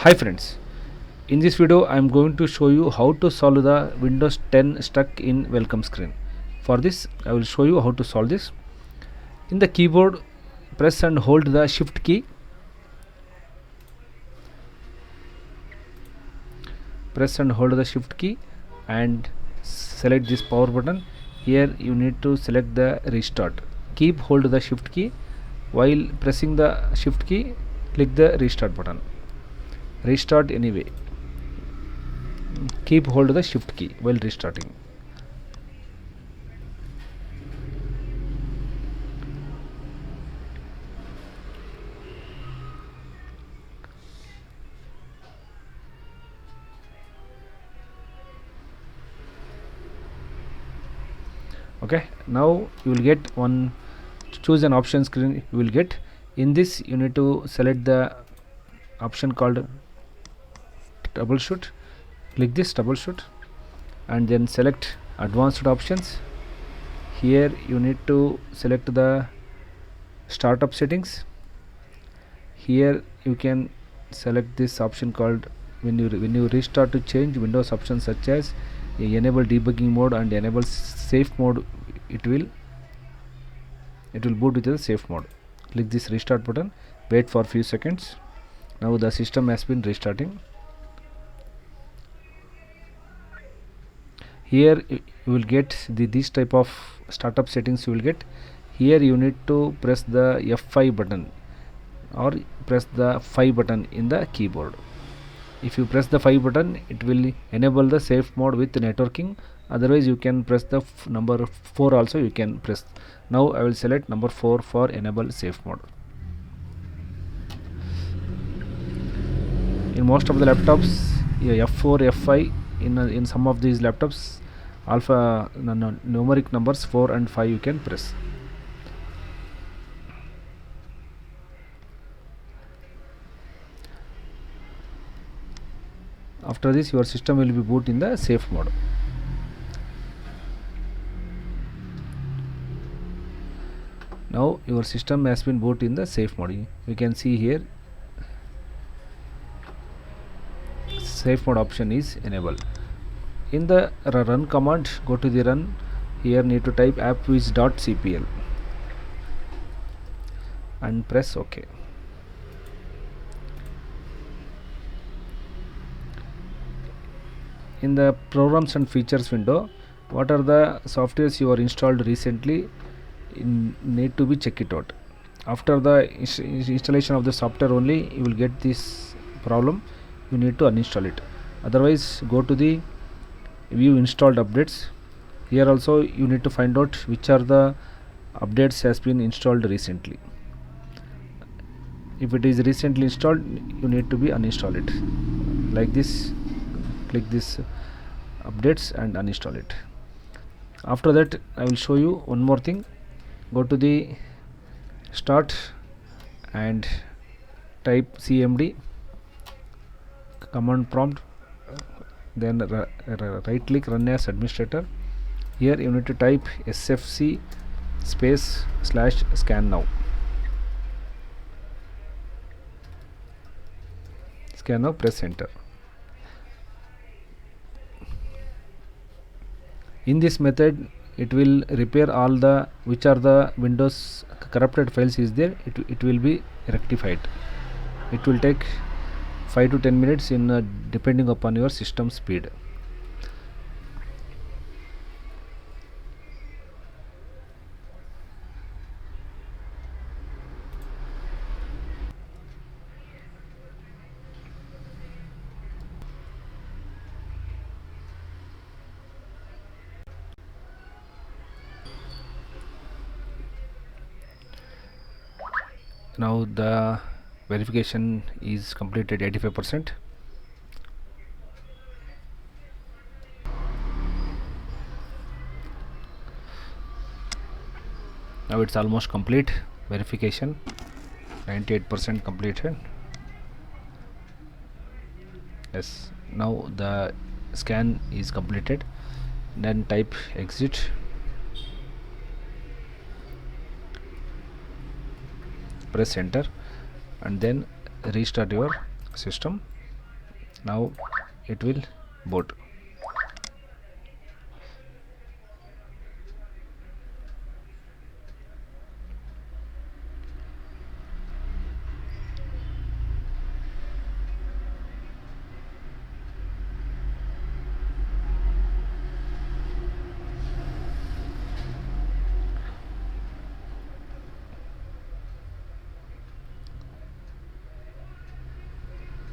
Hi friends, in this video I am going to show you how to solve the Windows 10 stuck in welcome screen. For this I will show you how to solve this. In the keyboard, press and hold the shift key. Press and hold the shift key and select this power button. Here you need to select the restart. Keep hold the shift key. While pressing the shift key, click the restart button. Restart anyway. Keep hold the shift key while restarting. Okay, now you will get one, choose an option screen. You will get in this, you need to select the option called troubleshoot. Click this troubleshoot and then select advanced options. Here you need to select the startup settings. Here you can select this option called when you restart to change Windows options such as enable debugging mode and enable safe mode. It will boot with the safe mode. Click this restart button, wait for few seconds. Now the system has been restarting. Here you will get this type of startup settings. You will get here, you need to press the F5 button or press the 5 button in the keyboard. If you press the 5 button, it will enable the safe mode with networking. Otherwise you can press the number 4 also, you can press. Now I will select number 4 for enable safe mode. In most of the laptops, F4 F5, in some of these laptops, alpha numeric numbers 4 and 5 you can press. After this your system will be boot in the safe mode. Now your system has been boot in the safe mode. You can see here safe mode option is enabled. In the run command, go to the run. Here need to type appwiz.cpl and press OK. In the programs and features window, what are the softwares you are installed recently, need to be check it out. After the installation of the software only you will get this problem. You need to uninstall it. Otherwise go to the view installed updates. Here also you need to find out which are the updates has been installed recently. If it is recently installed, you need to be uninstall it. Like this, click this updates and uninstall it. After that I will show you one more thing. Go to the start and type cmd command prompt, then right click run as administrator. Here you need to type sfc space /scan now. Scan now, press enter. In this method it will repair all the which are the Windows corrupted files is there. It will be rectified. It will take 5 to 10 minutes in depending upon your system speed. Now the verification is completed 85%. Now it's almost complete. Verification 98% completed. Yes, now the scan is completed. Then type exit, press enter and then restart your system. Now it will boot.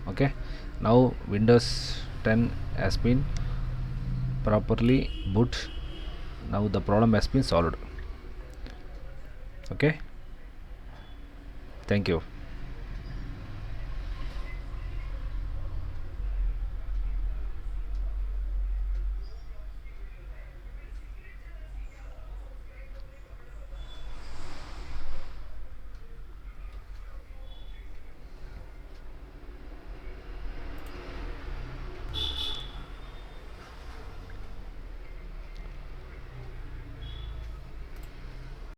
Okay, now Windows 10 has been properly boot. Now the problem has been solved. Okay, thank you.